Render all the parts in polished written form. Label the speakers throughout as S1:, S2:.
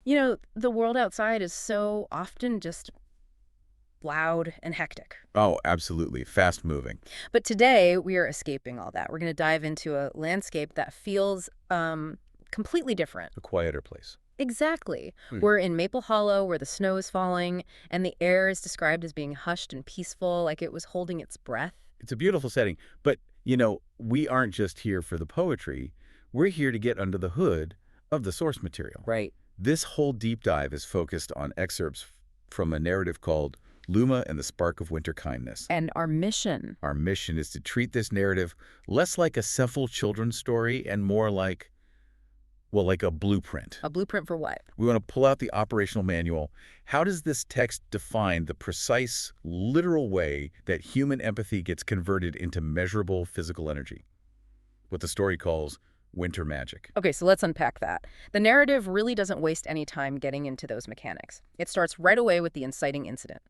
S1: The world outside is so often just loud and hectic.
S2: Oh, absolutely. Fast moving.
S1: But today, we are escaping all that. We're going to dive into a landscape that feels completely different.
S2: A quieter place.
S1: Exactly.
S2: Hmm.
S1: We're in Maple Hollow where the snow is falling, and the air is described as being hushed and peaceful, like it was holding its breath.
S2: It's a beautiful setting. But, we aren't just here for the poetry. We're here to get under the hood of the source material.
S1: Right.
S2: This whole deep dive is focused on excerpts from a narrative called Luma and the Spark of Winter Kindness.
S1: And our mission.
S2: Our mission is to treat this narrative less like a simple children's story and more like, well, like a blueprint.
S1: A blueprint for what?
S2: We want to pull out the operational manual. How does this text define the precise, literal way that human empathy gets converted into measurable physical energy? What the story calls winter magic.
S1: Okay, so let's unpack that. The narrative really doesn't waste any time getting into those mechanics. It starts right away with the inciting incident.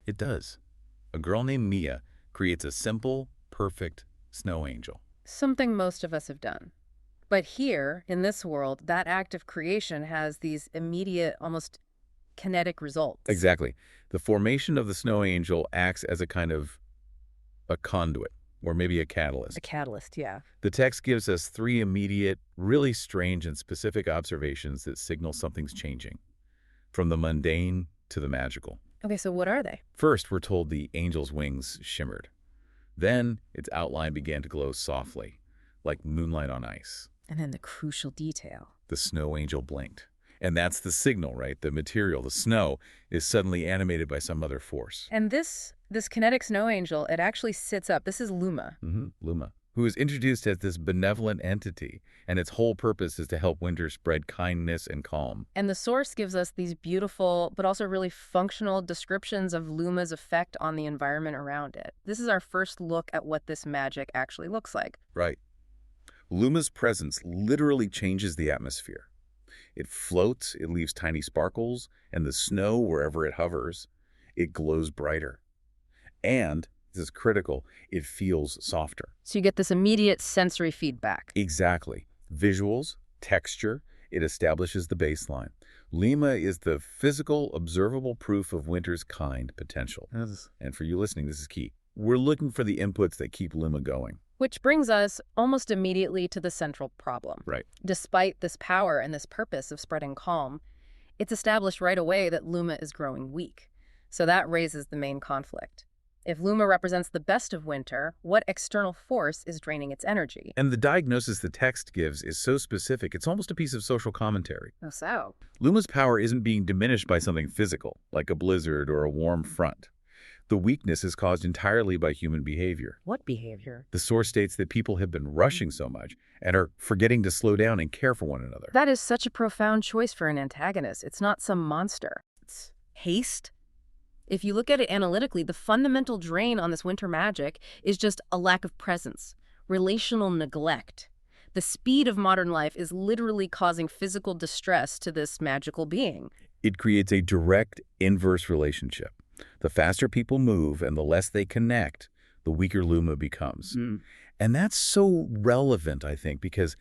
S2: It does. A girl named Mia creates a simple, perfect snow angel.
S1: Something most of us have done. But here, in this world, that act of creation has these immediate, almost kinetic results.
S2: Exactly. The formation of the snow angel acts as a kind of a conduit, or maybe a catalyst.
S1: A catalyst, yeah.
S2: The text gives us 3 immediate, really strange and specific observations that signal something's changing, from the mundane to the magical.
S1: Okay, so what are they?
S2: First, we're told the angel's wings shimmered. Then, its outline began to glow softly, like moonlight on ice.
S1: And then the crucial detail.
S2: The snow angel blinked. And that's the signal, right? The material, the snow, is suddenly animated by some other force.
S1: And this kinetic snow angel, it actually sits up. This is Luma.
S2: Luma, who is introduced as this benevolent entity, and its whole purpose is to help winter spread kindness and calm.
S1: And the source gives us these beautiful, but also really functional descriptions of Luma's effect on the environment around it. This is our first look at what this magic actually looks like.
S2: Right. Luma's presence literally changes the atmosphere. It floats, it leaves tiny sparkles, and the snow, wherever it hovers, it glows brighter. And, this is critical, it feels softer.
S1: So you get this immediate sensory feedback.
S2: Exactly. Visuals, texture, it establishes the baseline. Lima is the physical, observable proof of winter's kind potential. And for you listening, this is key. We're looking for the inputs that keep Lima going.
S1: Which brings us almost immediately to the central problem.
S2: Right.
S1: Despite this power and this purpose of spreading calm, it's established right away that Luma is growing weak. So that raises the main conflict. If Luma represents the best of winter, what external force is draining its energy?
S2: And the diagnosis the text gives is so specific, it's almost a piece of social commentary.
S1: Oh, so?
S2: Luma's power isn't being diminished by something physical, like a blizzard or a warm front. The weakness is caused entirely by human behavior.
S1: What behavior?
S2: The source states that people have been rushing so much and are forgetting to slow down and care for one another.
S1: That is such a profound choice for an antagonist. It's not some monster. It's haste. If you look at it analytically, the fundamental drain on this winter magic is just a lack of presence, relational neglect. The speed of modern life is literally causing physical distress to this magical being.
S2: It creates a direct inverse relationship. The faster people move and the less they connect, the weaker Luma becomes. And that's so relevant, I think, because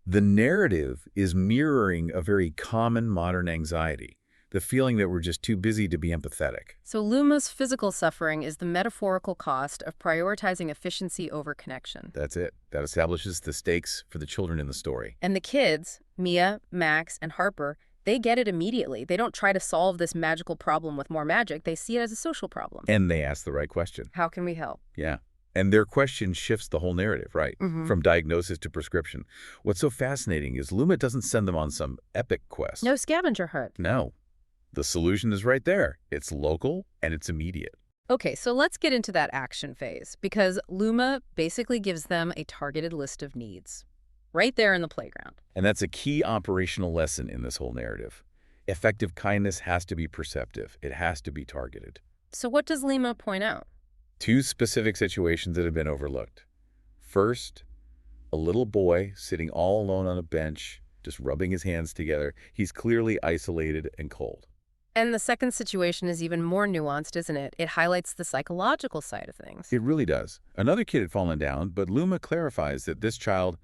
S2: the narrative is mirroring a very common modern anxiety, the feeling that we're just too busy to be empathetic.
S1: So Luma's physical suffering is the metaphorical cost of prioritizing efficiency over connection.
S2: That's it. That establishes the stakes for the children in the story.
S1: And the kids, Mia, Max, and Harper, they get it immediately. They don't try to solve this magical problem with more magic. They see it as a social problem.
S2: And they ask the right question.
S1: How can we help?
S2: Yeah. And their question shifts the whole narrative, right? From diagnosis to prescription. What's so fascinating is Luma doesn't send them on some epic quest.
S1: No scavenger hunt.
S2: No. The solution is right there. It's local and it's immediate.
S1: Okay, so let's get into that action phase, because Luma basically gives them a targeted list of needs right there in the playground.
S2: And that's a key operational lesson in this whole narrative. Effective kindness has to be perceptive. It has to be targeted.
S1: So what does Luma point out?
S2: 2 specific situations that have been overlooked. First, a little boy sitting all alone on a bench, just rubbing his hands together. He's clearly isolated and cold.
S1: And the second situation is even more nuanced, isn't it? It highlights the psychological side of things.
S2: It really does. Another kid had fallen down, but Luma clarifies that this child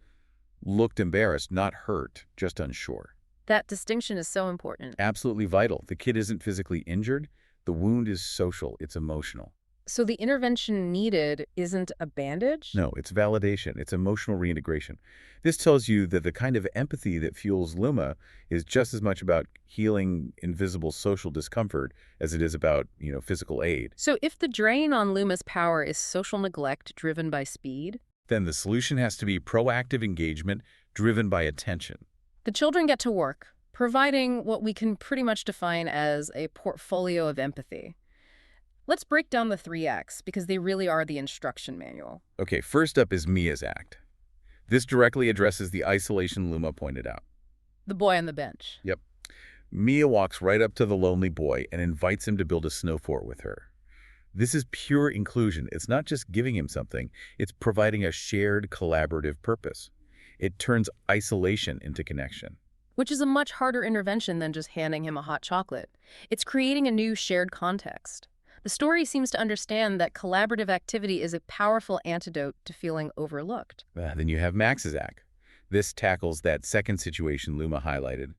S2: looked embarrassed, not hurt, just unsure.
S1: That distinction is so important.
S2: Absolutely vital. The kid isn't physically injured. The wound is social. It's emotional.
S1: So the intervention needed isn't a bandage?
S2: No, it's validation. It's emotional reintegration. This tells you that the kind of empathy that fuels Luma is just as much about healing invisible social discomfort as it is about, physical aid.
S1: So if the drain on Luma's power is social neglect driven by speed,
S2: Then the solution has to be proactive engagement driven by attention.
S1: the children get to work, providing what we can pretty much define as a portfolio of empathy. Let's break down the 3 acts because they really are the instruction manual.
S2: Okay, first up is Mia's act. This directly addresses the isolation Luma pointed out.
S1: The boy on the bench.
S2: Yep. Mia walks right up to the lonely boy and invites him to build a snow fort with her. This is pure inclusion. It's not just giving him something, it's providing a shared collaborative purpose. It turns isolation into connection.
S1: Which is a much harder intervention than just handing him a hot chocolate. It's creating a new shared context. The story seems to understand that collaborative activity is a powerful antidote to feeling overlooked.
S2: Then you have Max's act. This tackles that second situation Luma highlighted.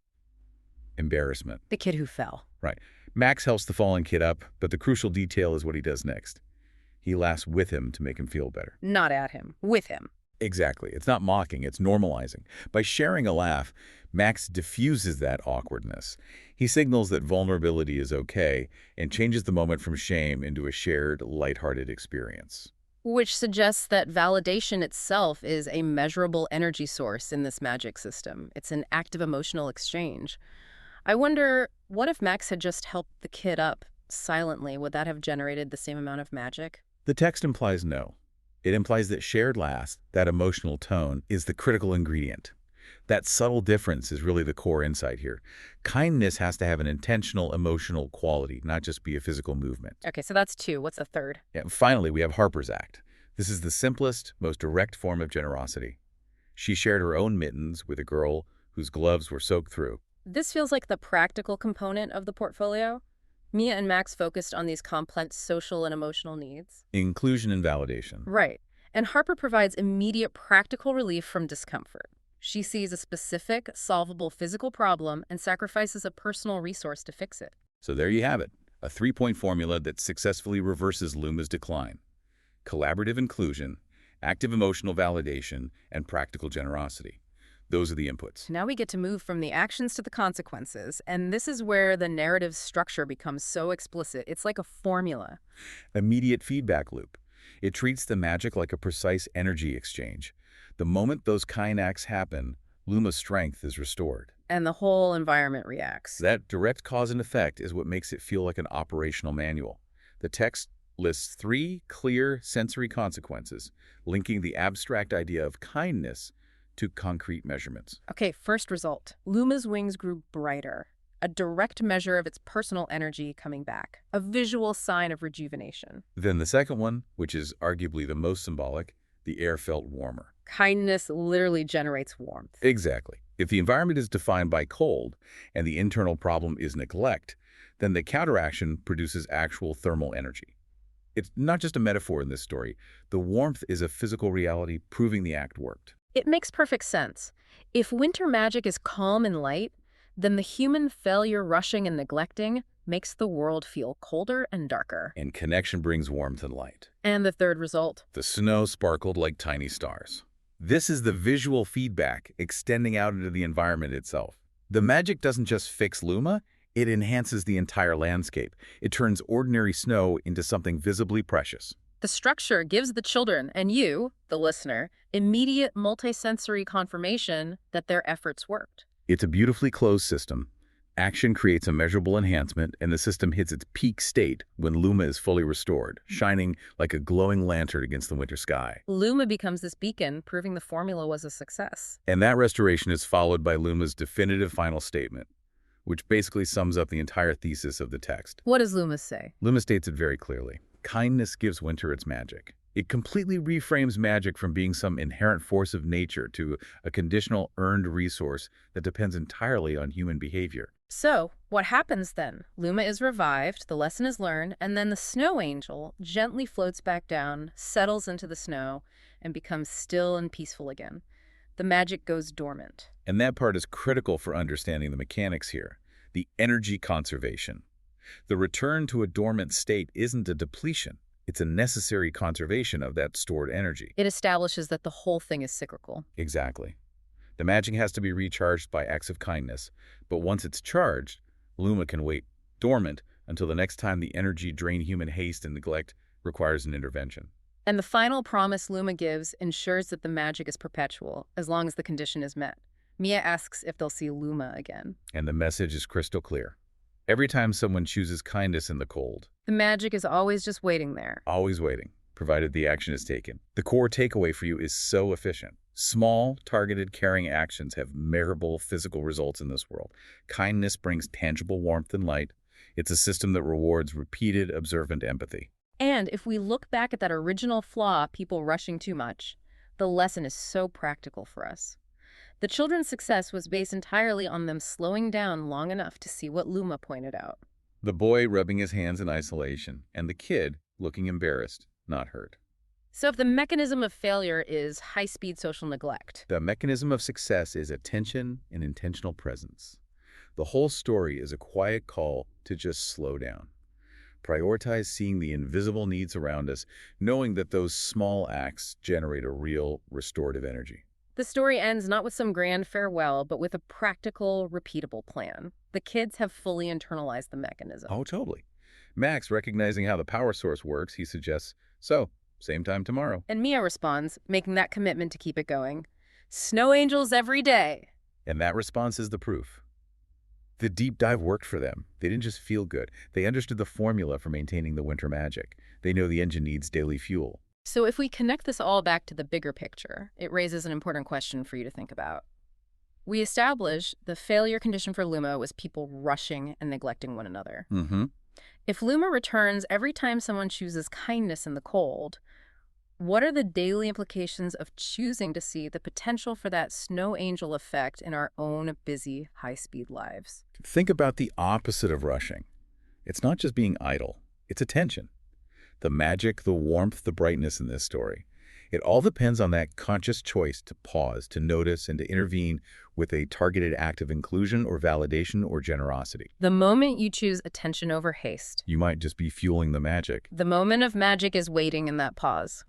S2: Embarrassment.
S1: The kid who fell.
S2: Right. Max helps the fallen kid up, but the crucial detail is what he does next. He laughs with him to make him feel better.
S1: Not at him, with him.
S2: Exactly. It's not mocking, it's normalizing. By sharing a laugh, Max diffuses that awkwardness. He signals that vulnerability is okay and changes the moment from shame into a shared, lighthearted experience.
S1: Which suggests that validation itself is a measurable energy source in this magic system. It's an active emotional exchange. I wonder, what if Max had just helped the kid up silently? Would that have generated the same amount of magic?
S2: The text implies no. It implies that shared laughs, that emotional tone, is the critical ingredient. That subtle difference is really the core insight here. Kindness has to have an intentional emotional quality, not just be a physical movement.
S1: Okay, so that's 2. What's the third?
S2: And finally, we have Harper's act. This is the simplest, most direct form of generosity. She shared her own mittens with a girl whose gloves were soaked through.
S1: This feels like the practical component of the portfolio. Mia and Max focused on these complex social and emotional needs.
S2: Inclusion and validation.
S1: Right. And Harper provides immediate practical relief from discomfort. She sees a specific, solvable physical problem and sacrifices a personal resource to fix it.
S2: So there you have it, a 3-point formula that successfully reverses Luma's decline. Collaborative inclusion, active emotional validation, and practical generosity. Those are the inputs.
S1: Now we get to move from the actions to the consequences, and this is where the narrative structure becomes so explicit. It's like a formula.
S2: Immediate feedback loop. It treats the magic like a precise energy exchange. The moment those kind acts happen, Luma's strength is restored.
S1: And the whole environment reacts.
S2: That direct cause and effect is what makes it feel like an operational manual. The text lists 3 clear sensory consequences, linking the abstract idea of kindness to concrete measurements.
S1: Okay, first result. Luma's wings grew brighter. A direct measure of its personal energy coming back. A visual sign of rejuvenation.
S2: Then the second one, which is arguably the most symbolic, the air felt warmer.
S1: Kindness literally generates warmth.
S2: Exactly. If the environment is defined by cold and the internal problem is neglect, then the counteraction produces actual thermal energy. It's not just a metaphor in this story. The warmth is a physical reality proving the act worked.
S1: It makes perfect sense. If winter magic is calm and light, then the human failure rushing and neglecting makes the world feel colder and darker.
S2: And connection brings warmth and light.
S1: And the third result.
S2: The snow sparkled like tiny stars. This is the visual feedback extending out into the environment itself. The magic doesn't just fix Luma, it enhances the entire landscape. It turns ordinary snow into something visibly precious.
S1: The structure gives the children and you, the listener, immediate multisensory confirmation that their efforts worked.
S2: It's a beautifully closed system. Action creates a measurable enhancement, and the system hits its peak state when Luma is fully restored, shining like a glowing lantern against the winter sky.
S1: Luma becomes this beacon, proving the formula was a success.
S2: And that restoration is followed by Luma's definitive final statement, which basically sums up the entire thesis of the text.
S1: What does Luma say?
S2: Luma states it very clearly. Kindness gives winter its magic. It completely reframes magic from being some inherent force of nature to a conditional, earned resource that depends entirely on human behavior.
S1: So, what happens then? Luma is revived, the lesson is learned, and then the snow angel gently floats back down, settles into the snow, and becomes still and peaceful again. the magic goes dormant.
S2: And that part is critical for understanding the mechanics here, the energy conservation. The return to a dormant state isn't a depletion. It's a necessary conservation of that stored energy.
S1: It establishes that the whole thing is cyclical.
S2: Exactly. The magic has to be recharged by acts of kindness, but once it's charged, Luma can wait dormant until the next time the energy drain human haste and neglect requires an intervention.
S1: And the final promise Luma gives ensures that the magic is perpetual, as long as the condition is met. Mia asks if they'll see Luma again.
S2: And the message is crystal clear. Every time someone chooses kindness in the cold,
S1: The magic is always just waiting there.
S2: always waiting, provided the action is taken. The core takeaway for you is so efficient. Small, targeted, caring actions have measurable physical results in this world. Kindness brings tangible warmth and light. It's a system that rewards repeated, observant empathy.
S1: And if we look back at that original flaw, people rushing too much, the lesson is so practical for us. The children's success was based entirely on them slowing down long enough to see what Luma pointed out.
S2: The boy rubbing his hands in isolation, and the kid looking embarrassed, not hurt.
S1: So if the mechanism of failure is high-speed social neglect,
S2: The mechanism of success is attention and intentional presence. The whole story is a quiet call to just slow down. Prioritize seeing the invisible needs around us, knowing that those small acts generate a real restorative energy.
S1: the story ends not with some grand farewell, but with a practical, repeatable plan. The kids have fully internalized the mechanism.
S2: Oh, totally. Max, recognizing how the power source works, he suggests, so, same time tomorrow.
S1: And Mia responds, making that commitment to keep it going. Snow angels every day.
S2: And that response is the proof. The deep dive worked for them. They didn't just feel good. They understood the formula for maintaining the winter magic. They know the engine needs daily fuel.
S1: So if we connect this all back to the bigger picture, it raises an important question for you to think about. We established the failure condition for Luma was people rushing and neglecting one another.
S2: Mm-hmm.
S1: If Luma returns every time someone chooses kindness in the cold, what are the daily implications of choosing to see the potential for that snow angel effect in our own busy, high-speed lives?
S2: Think about the opposite of rushing. It's not just being idle. It's attention. The magic, the warmth, the brightness in this story. It all depends on that conscious choice to pause, to notice, and to intervene with a targeted act of inclusion or validation or generosity.
S1: The moment you choose attention over haste,
S2: You might just be fueling the magic.
S1: the moment of magic is waiting in that pause.